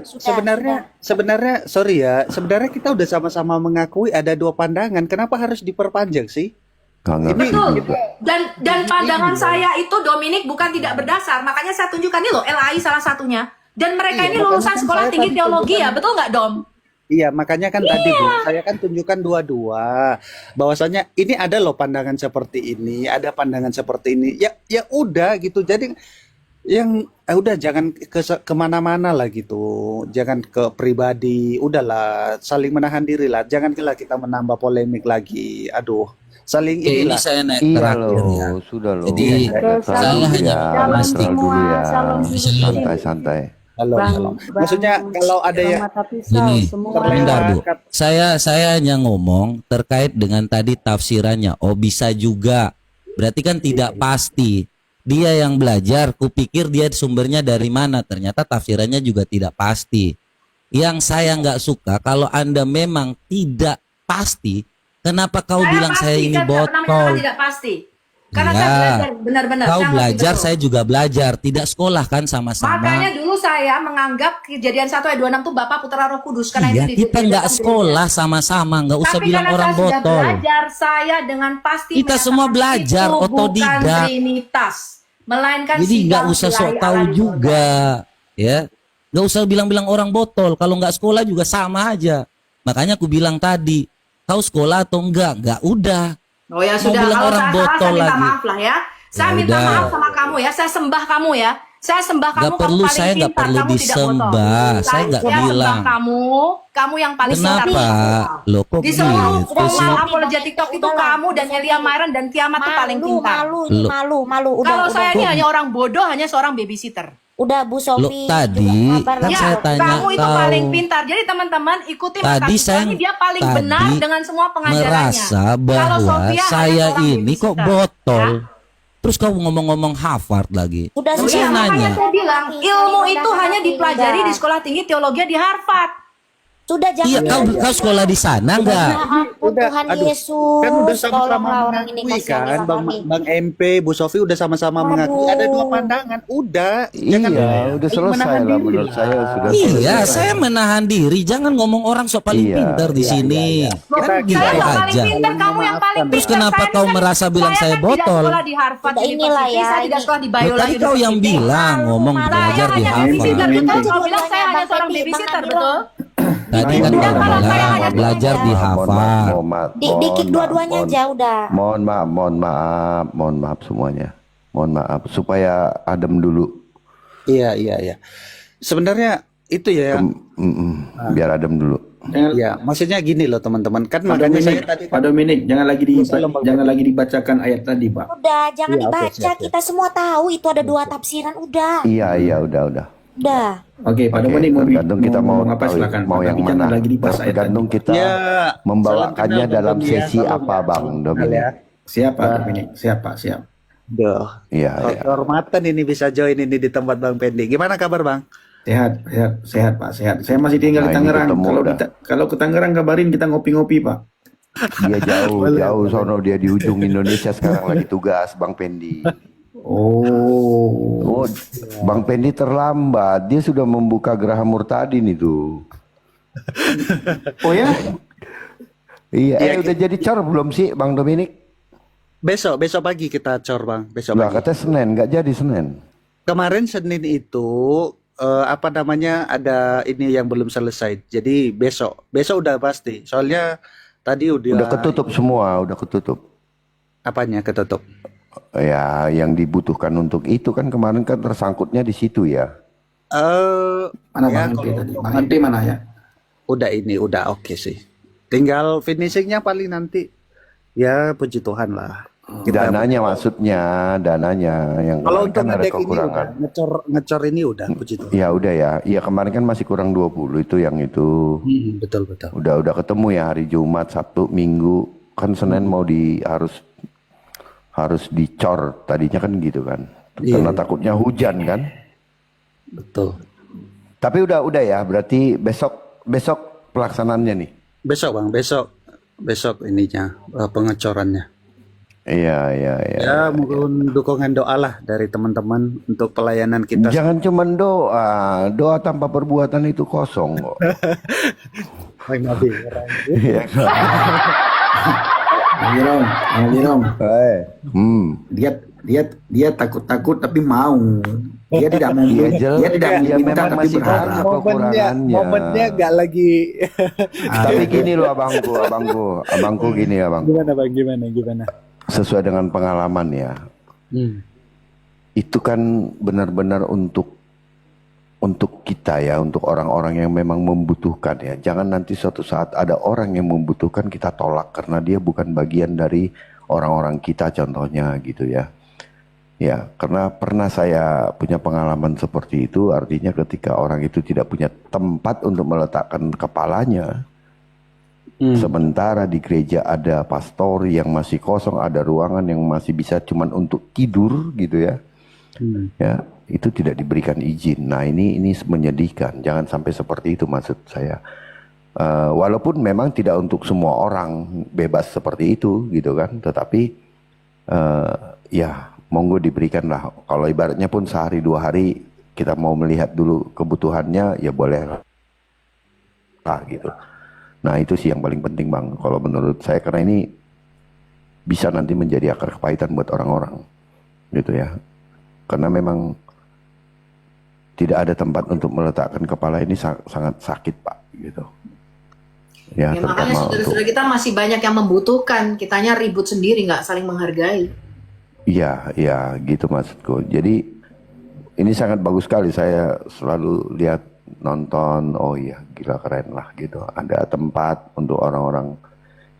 sebenarnya sorry ya, sebenarnya kita udah sama-sama mengakui ada dua pandangan. Kenapa harus diperpanjang sih? Gak ngerti Betul. juga. Dan pandangan saya itu Dominic bukan tidak berdasar. Makanya saya tunjukkan ini loh LAI salah satunya. Dan mereka Iya, ini makanya lulusan kan sekolah saya tinggi tadi teologi ya, tunjukkan. betul nggak Dom? Iya, makanya kan tadi Bu, saya kan tunjukkan dua-dua bahwasanya ini ada loh pandangan seperti ini, ada pandangan seperti ini. Ya udah gitu. Jadi yang udah jangan kemana-mana lah gitu, jangan ke pribadi, udahlah saling menahan diri lah, janganlah kita menambah polemik lagi. Aduh, saling Oke, ini inilah. saya naik Iya terakhir ya. loh, sudah loh. Jadi, Netral saya dulu hanya ya, Shalom netral dulu ya. shalom semua. Santai-santai. Halo, halo. Maksudnya kalau ada yang Gini, semua. bentar Bu. terlewat, Saya hanya ngomong terkait dengan tadi tafsirannya. Oh bisa juga. Berarti kan tidak pasti. Dia yang belajar, kupikir dia sumbernya dari mana. Ternyata tafsirannya juga tidak pasti. Yang saya nggak suka kalau Anda memang tidak pasti, kenapa kau bilang pasti, saya ini saya tidak pernah menyatakan botol? tidak pasti. Karena Iya. saya belajar benar-benar. Kau saya ngerti belajar, betul. saya juga belajar. Tidak sekolah kan sama-sama. Makanya dulu saya menganggap kejadian 1 ayat 26 itu Bapa Putra Roh Kudus. Karena Iya, itu kita nggak sekolah sama-sama, nggak usah Tapi bilang karena orang saya sudah botol. belajar, saya dengan pasti Kita menyatakan semua belajar, itu otodidak. bukan trinitas, melainkan Jadi nggak sidang usah sok ilahi tahu ala di juga, ya. Nggak usah bilang-bilang orang botol. Kalau nggak sekolah juga sama aja. Makanya aku bilang tadi, kau sekolah atau enggak? Nggak udah. Oh ya Mau sudah, bilang kalau orang saya salah botol saya minta lagi. maaf lah ya. Saya Ya minta udah. maaf sama kamu ya, saya sembah kamu ya. Saya sembah kamu, Nggak kamu perlu, paling saya nggak pintar, perlu kamu tidak disembah. botol. Saya nggak sembah bilang. kamu yang paling pintar. Kenapa? Loh kok Di seluruh gitu Udah, sih? formal apologetic TikTok itu Udahlah, kamu dan Elia Myron dan Kiamat tuh paling Malu, pintar. malu, ini Loh. malu. Kalau saya ini Kok- hanya orang bodoh, hanya seorang babysitter. Udah Bu Loh, Sophie. tadi juga sabar kan lah. saya tanya kamu itu kau. paling pintar. Jadi teman-teman ikuti Mas Tadi Kapito saya ini, dia paling tadi benar dengan semua pengajarannya. merasa Kalau bahwa Sophia hanya saya seorang ini kok babysitter. botol. Ya. Terus kau ngomong-ngomong Harvard lagi. Sudah, Oh Saya iya, nanya. makanya saya bilang ilmu itu hanya dipelajari di sekolah tinggi teologi di Harvard. Sudah Iya, jangan. kau sekolah di sana Ya enggak? ampun Tuhan aduh. Yesus. Kan udah sama-sama Tolonglah orang ini mengakui kasihanilah kan, Bang, kami. Bang MP, Bu Sophie udah sama-sama Aduh. mengakui ada dua pandangan. Udah, Iya, udah selesai menahan lah diri menurut lah. saya sudah Iya, selesai. saya menahan diri. Jangan ngomong orang sok paling Iya, pintar di iya, sini. iya, iya. Kan Saya gitu nggak paling aja. pintar, kamu yang paling pintar. Terus kenapa Saya kau kan- merasa bilang saya kan botol? tidak sekolah di Harvard Udah inilah University, ya, saya tidak ini. sekolah di Loh, Biola tadi kau yang University. bilang ngomong Malu, belajar di Saya hanya Harvard. babysitter, Harvard. betul. Kau bilang saya hanya Bang seorang Fendi, babysitter, Bang betul? Tadi kan Udah, kau kalau saya bilang hanya belajar di Harvard. Dikit dua-duanya aja udah. Mohon maaf semuanya. Mohon maaf supaya adem dulu. Iya. Sebenarnya itu ya, Biar adem dulu. ya maksudnya gini loh teman-teman. Kan Pak makanya saya Dominik, tadi Pak Dominik, Salam, Bang. jangan lagi dibacakan ayat tadi, Pak. Udah, jangan Iya, oke, dibaca. siap, siap. Kita semua tahu itu ada dua tafsiran. Udah. Iya, udah. Udah. Oke, Pak Oke, Dominik tergantung kita mau ngomong apa tahu, silakan. mau Tapi yang jangan mana. lagi dibahas ayat tadi. Tergantung kita ya membawakannya salam kenal, dalam Bang Doni ya. sesi Salam apa, ya. Bang Dominik. Ya. Siap, Pak Dominik. Siap, Pak, siap. Duh, Iya. kehormatan ini bisa join ini di tempat Bang Pendi. Gimana kabar Bang? Sehat, Pak, sehat. Saya masih tinggal Nah, di ini Tangerang. ketemu dah. Kalau ke Tangerang kabarin kita ngopi-ngopi, Pak. Dia jauh sono, dia di ujung Indonesia sekarang lagi tugas, Bang Pendi. Oh. Oh, Bang Pendi terlambat. Dia sudah membuka Geraha Murtadin itu. Oh ya? Iya, udah jadi cor belum sih, Bang Dominik? Besok pagi kita cor Bang. Besok Lah, pagi. katanya Senin, nggak jadi Senin. Kemarin Senin itu apa namanya ada ini yang belum selesai. Jadi besok udah pasti. Soalnya tadi Udah ketutup semua, udah ketutup. Apanya ketutup? Ya, yang dibutuhkan untuk itu kan kemarin kan tersangkutnya di situ ya. Mana Ya, Bang MP kalau- tadi? Bang MP mana ya? udah oke sih. Tinggal finishingnya paling nanti. Ya puji Tuhan lah. Kita Dananya maksudnya, dananya yang kalau kemarin untuk kan ada ngedek ini kekurangan. udah ngecor ini udah puji Tuhan. Ya udah ya. Iya kemarin kan masih kurang 20 itu yang itu. Betul betul. Udah ketemu ya hari Jumat, Sabtu, Minggu. Kan Senin mau harus dicor. Tadinya kan gitu kan. Iya. Karena takutnya hujan kan. Betul. Tapi udah ya, berarti besok pelaksanaannya nih. Besok Bang, besok ininya pengecorannya. Iya. Ya, mohon dukungan doa lah dari teman-teman untuk pelayanan kita. Jangan cuma doa tanpa perbuatan itu kosong kok. Bang Nabi. Iya. Bang Jirom, dia takut tapi mau. Dia tidak mau Iya, jelas. dia tidak Ya, minta memang tapi masih berharap. banyak kekurangannya. Momennya gak lagi. Tapi gini loh abangku gini abang. Gimana Bang? Gimana? Sesuai dengan pengalaman ya. Itu kan benar-benar untuk kita ya, untuk orang-orang yang memang membutuhkan ya. Jangan nanti suatu saat ada orang yang membutuhkan kita tolak karena dia bukan bagian dari orang-orang kita contohnya gitu ya. Ya, karena pernah saya punya pengalaman seperti itu, artinya ketika orang itu tidak punya tempat untuk meletakkan kepalanya, sementara di gereja ada pastori yang masih kosong, ada ruangan yang masih bisa cuman untuk tidur gitu ya. Ya, itu tidak diberikan izin. Nah, ini menyedihkan. Jangan sampai seperti itu maksud saya. Walaupun memang tidak untuk semua orang bebas seperti itu gitu kan, tetapi ya monggo diberikanlah. Kalau ibaratnya pun sehari 2 hari kita mau melihat dulu kebutuhannya, ya boleh lah gitu. Nah itu sih yang paling penting Bang, kalau menurut saya, karena ini bisa nanti menjadi akar kepahitan buat orang-orang gitu ya. Karena memang tidak ada tempat untuk meletakkan kepala, ini sangat sakit Pak gitu. Ya, Ya makanya terutama saudara-saudara kita masih banyak yang membutuhkan, kitanya ribut sendiri, nggak saling menghargai. Iya gitu maksudku. Jadi ini sangat bagus sekali, saya selalu lihat nonton, oh iya gila keren lah gitu. Ada tempat untuk orang-orang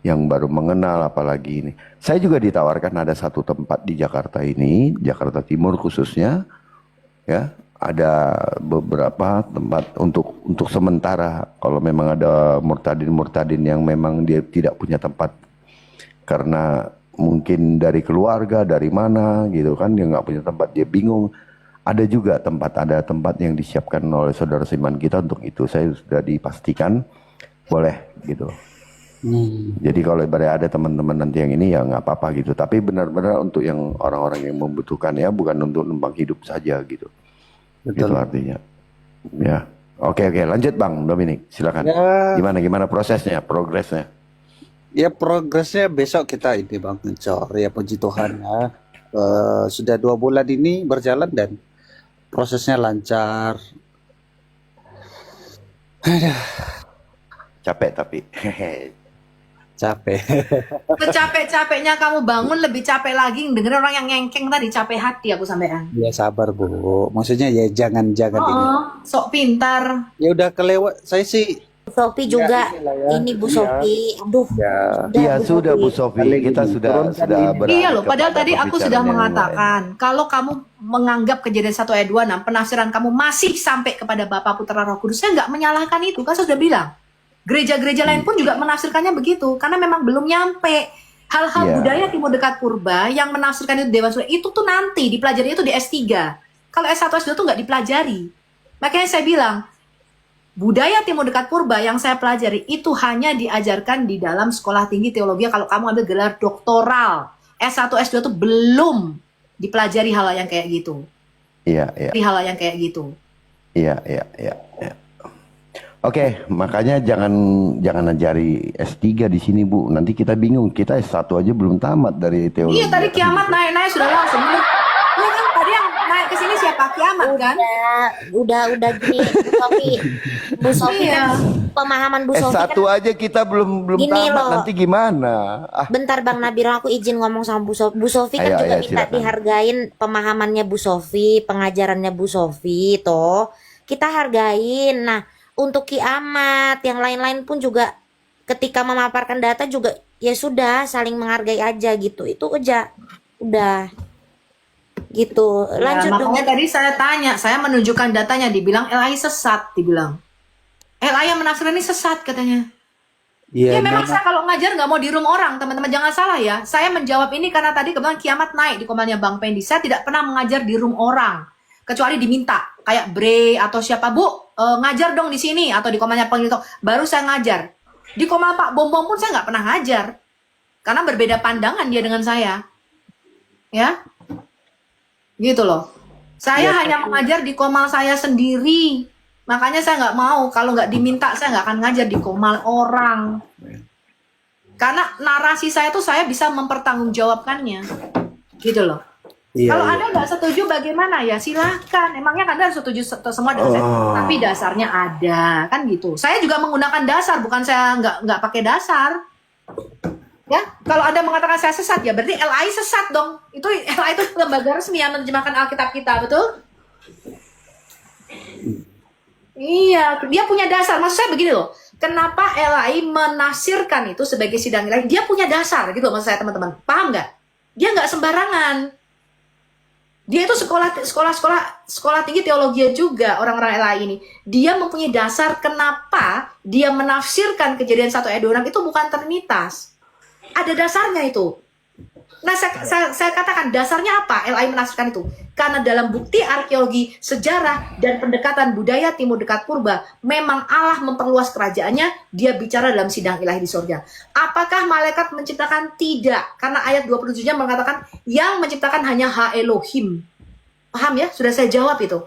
yang baru mengenal, apalagi ini. Saya juga ditawarkan ada satu tempat di Jakarta ini, Jakarta Timur khususnya, ya ada beberapa tempat untuk sementara. Kalau memang ada murtadin yang memang dia tidak punya tempat karena mungkin dari keluarga, dari mana gitu kan, dia nggak punya tempat, dia bingung. Ada tempat yang disiapkan oleh saudara seiman kita untuk itu. Saya sudah dipastikan boleh gitu. Jadi kalau ibaratnya ada teman-teman nanti yang ini ya nggak apa-apa gitu. Tapi benar-benar untuk yang orang-orang yang membutuhkan ya, bukan untuk numpang hidup saja gitu. Betul. Gitu artinya. Ya. Oke, lanjut Bang Dominik, silakan. Ya. Gimana prosesnya, progresnya? Ya progresnya besok kita ini Bang ngecor ya, puji Tuhan ya. Sudah 2 bulan ini berjalan dan prosesnya lancar. Capek tapi. Capek. Secapek-capeknya kamu bangun, lebih capek lagi dengerin orang yang ngengkeng tadi, capek hati aku sampean. Ya sabar Bu. Maksudnya ya jangan ini. Sok pintar. Ya udah kelewat. Saya sih Bu Sofi juga inilah ya. ini Bu Iya. Sofi. Aduh. Ya. Iya sudah Bu Sofi, kita sudah beralih Iya loh, padahal kepada tadi aku pembicaraan sudah yang lain. mengatakan kalau kamu menganggap kejadian 1 ayat 26 penafsiran kamu masih sampai kepada Bapa Putra Roh Kudus, saya nggak menyalahkan itu, kan saya sudah bilang. Gereja-gereja lain pun juga menafsirkannya begitu, karena memang belum nyampe. Hal-hal Iya. budaya Timur Dekat Purba yang menafsirkan itu Dewan Surya, itu tuh nanti dipelajari itu di S3. Kalau S1, S2 tuh nggak dipelajari. Makanya saya bilang, budaya Timur Dekat Purba yang saya pelajari itu hanya diajarkan di dalam sekolah tinggi teologi kalau kamu ambil gelar doktoral. S1, S2 tuh belum dipelajari hal yang kayak gitu. Iya. Hal yang kayak gitu. Iya. Oke, makanya jangan ajari S3 di sini Bu. Nanti kita bingung, kita S1 aja belum tamat dari teologi. Iya, tadi kiamat naik sudah langsung. Iya kan, tadi yang naik ke sini siapa? Kiamat kan? Udah gini Bu Sofi. Bu Sofi Iya. kan pemahaman Bu Sofi S1 kan. aja kita belum Gini tamat, loh. nanti gimana? Bentar Bang Nabila, aku izin ngomong sama Bu Sofi. Bu Sofi kan Ayo, juga ayo, minta silakan. dihargain pemahamannya Bu Sofi, pengajarannya Bu Sofi, toh kita hargain. Nah, untuk kiamat yang lain-lain pun juga ketika memaparkan data juga ya sudah saling menghargai aja gitu. Itu aja. Udah. Gitu. Ya, Lanjut dong. makanya tadi saya tanya, saya menunjukkan datanya, dibilang LAI sesat, dibilang. LAI yang menafsirkan ini sesat katanya. Ya Iya, memang memang. saya kalau ngajar nggak mau di room orang, teman-teman jangan salah ya. Saya menjawab ini karena tadi kebetulan kiamat naik di komalnya Bang Pendi. Saya tidak pernah mengajar di room orang, kecuali diminta. Kayak Bre atau siapa, Bu, ngajar dong di sini atau di komalnya Penggito. Baru saya ngajar. Di komal Pak Bom Bom pun saya nggak pernah ngajar. Karena berbeda pandangan dia dengan saya. Ya, gitu loh. Saya Ya, hanya mengajar di komal saya sendiri. Makanya saya nggak mau, kalau nggak diminta saya nggak akan ngajar di komal orang. Karena narasi saya tuh saya bisa mempertanggungjawabkannya. Gitu loh. iya, Kalau iya. Anda nggak setuju bagaimana ya silahkan. Emangnya Anda setuju semua dengan saya? Tapi dasarnya ada, kan gitu. Saya juga menggunakan dasar, bukan saya nggak pakai dasar. Ya, kalau Anda mengatakan saya sesat ya berarti LAI sesat dong. Itu LAI itu lembaga resmi yang menerjemahkan Alkitab kita, betul? Iya, dia punya dasar. Maksud saya begini loh. Kenapa LAI menafsirkan itu sebagai sidang ilahi? Dia punya dasar gitu maksud saya teman-teman. Paham nggak? Dia nggak sembarangan. Dia itu sekolah tinggi teologi juga orang-orang LAI ini. Dia mempunyai dasar kenapa dia menafsirkan Kejadian 1 ayat 26 itu bukan Trinitas. Ada dasarnya itu. Nah, saya katakan dasarnya apa LAI menafsirkan itu? Karena dalam bukti arkeologi, sejarah, dan pendekatan budaya Timur Dekat Purba, memang Allah memperluas kerajaannya, dia bicara dalam sidang ilahi di surga. Apakah malaikat menciptakan? Tidak. Karena ayat 27-nya mengatakan, yang menciptakan hanya Ha Elohim. Paham ya? Sudah saya jawab itu.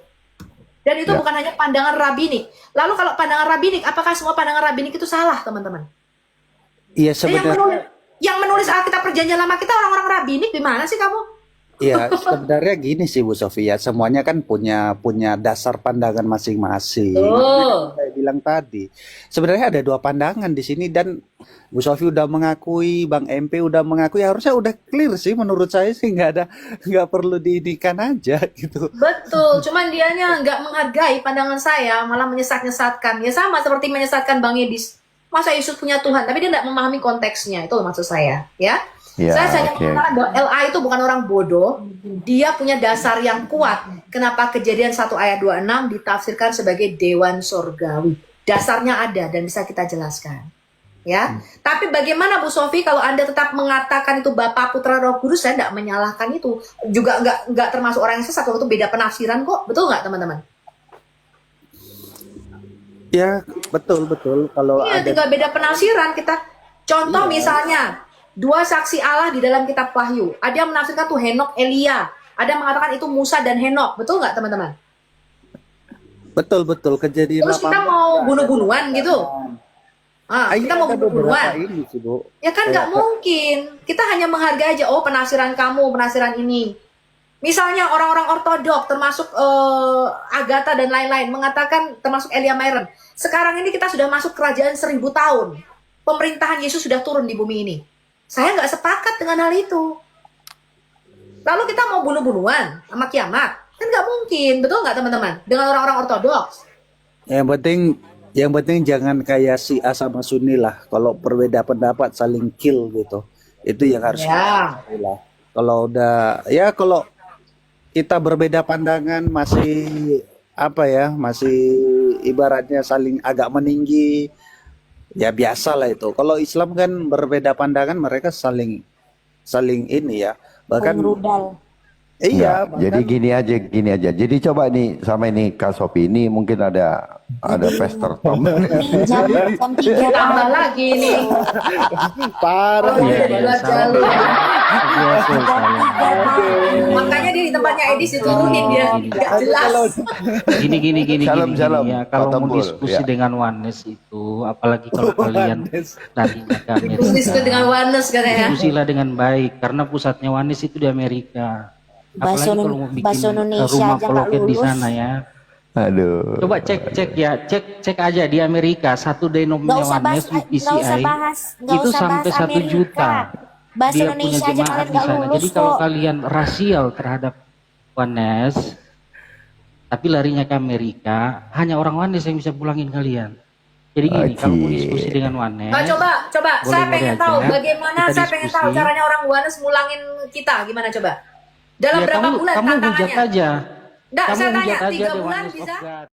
Dan itu bukan hanya pandangan rabbinik. Lalu kalau pandangan rabbinik, apakah semua pandangan rabbinik itu salah, teman-teman? Iya, Dan sebenarnya. yang menulis Alkitab Perjanjian Lama kita orang-orang rabbinik, di mana sih kamu? Iya, sebenarnya gini sih Bu Sofia, semuanya kan punya dasar pandangan masing-masing. Oh. Saya bilang tadi, sebenarnya ada dua pandangan di sini dan Bu Sofi udah mengakui, Bang MP udah mengakui, harusnya udah clear sih menurut saya sih nggak perlu diidikan aja gitu. Betul, cuman dianya nggak menghargai pandangan saya, malah menyesat-nyesatkan. Ya sama seperti menyesatkan Bang Yedis. Masa Yesus punya Tuhan, tapi dia nggak memahami konteksnya. Itu maksud saya, ya. Ya, Saya hanya oke. mengatakan bahwa LA itu bukan orang bodoh. Dia punya dasar yang kuat. Kenapa Kejadian 1 ayat 26 ditafsirkan sebagai dewan surgawi. Dasarnya ada dan bisa kita jelaskan. Ya, tapi bagaimana Bu Sofi kalau Anda tetap mengatakan itu Bapa, Putra, Roh Kudus? Saya tidak menyalahkan itu. Juga nggak termasuk orang yang sesat, itu beda penafsiran kok. Betul nggak teman-teman? Ya, betul. Kalau Iya, ada tinggal beda penafsiran kita. Contoh misalnya, dua saksi Allah di dalam kitab Wahyu. Ada yang menafsirkan tuh Henok, Elia. Ada yang mengatakan itu Musa dan Henok. Betul nggak teman-teman? betul Kejadian Terus kita 18. mau bunuh-bunuhan gitu. Kita mau Ada beberapa bunuh-bunuhan. ini sih, Bu. Ya kan nggak mungkin. Kita hanya menghargai aja, oh penafsiran kamu, penafsiran ini. Misalnya orang-orang ortodok, termasuk Agatha dan lain-lain, mengatakan termasuk Elia Myron. Sekarang ini kita sudah masuk kerajaan 1000 tahun. Pemerintahan Yesus sudah turun di bumi ini. Saya nggak sepakat dengan hal itu. Lalu kita mau bunuh-bunuhan sama kiamat. Kan nggak mungkin, betul nggak teman-teman? Dengan orang-orang ortodoks. Yang penting jangan kayak si A sama Sunni lah. Kalau berbeda pendapat saling kill gitu. Itu yang harus Ya. kita lah. Kalau udah kalau kita berbeda pandangan masih masih ibaratnya saling agak meninggi, ya biasa lah itu. Kalau Islam kan berbeda pandangan mereka saling ini ya. Bahkan Rudal. iya, Jadi gini aja. Jadi coba nih sama ini Kak Sophie ini mungkin ada Pastor Tom. Ini jam 3 Tambah lagi nih. parah Oh, ya. udah di luar jalur. Makanya dia di tempatnya Edis diturunin dia. Nggak jelas. Gini Shalom, shalom. ya kalau Pak mau Tembul, diskusi ya. dengan oneness itu apalagi kalau kalian tadinya ke Diskusi Amerika dengan Wannes katanya. diskusilah dengan baik karena pusatnya oneness itu di Amerika apalagi Bahasa kalau mau bikin bahasa Indonesia rumah aja nggak poloket di lulus. sana ya Aduh. coba cek aja di Amerika satu Nggak denomnya usah bahas, oneness nggak usah UPCI bahas, nggak itu usah sampai bahas 1 juta Amerika. Bahasa dia punya Indonesia aja jemaat kalian di nggak sana lulus jadi kalau kok. kalian rasial terhadap oneness tapi larinya ke Amerika hanya orang oneness yang bisa pulangin kalian Jadi gini, kalau mau Aji. diskusi dengan Wanes, Coba, boleh, saya boleh pengen aja. tahu bagaimana, Kita saya pengen tahu diskusi. caranya orang Wanes mulangin kita, gimana coba? Dalam Ya, berapa bulan kamu hujat tantangannya? aja. Nggak, Kamu saya tanya, hujat aja 3 The bulan Oneness of bisa? God.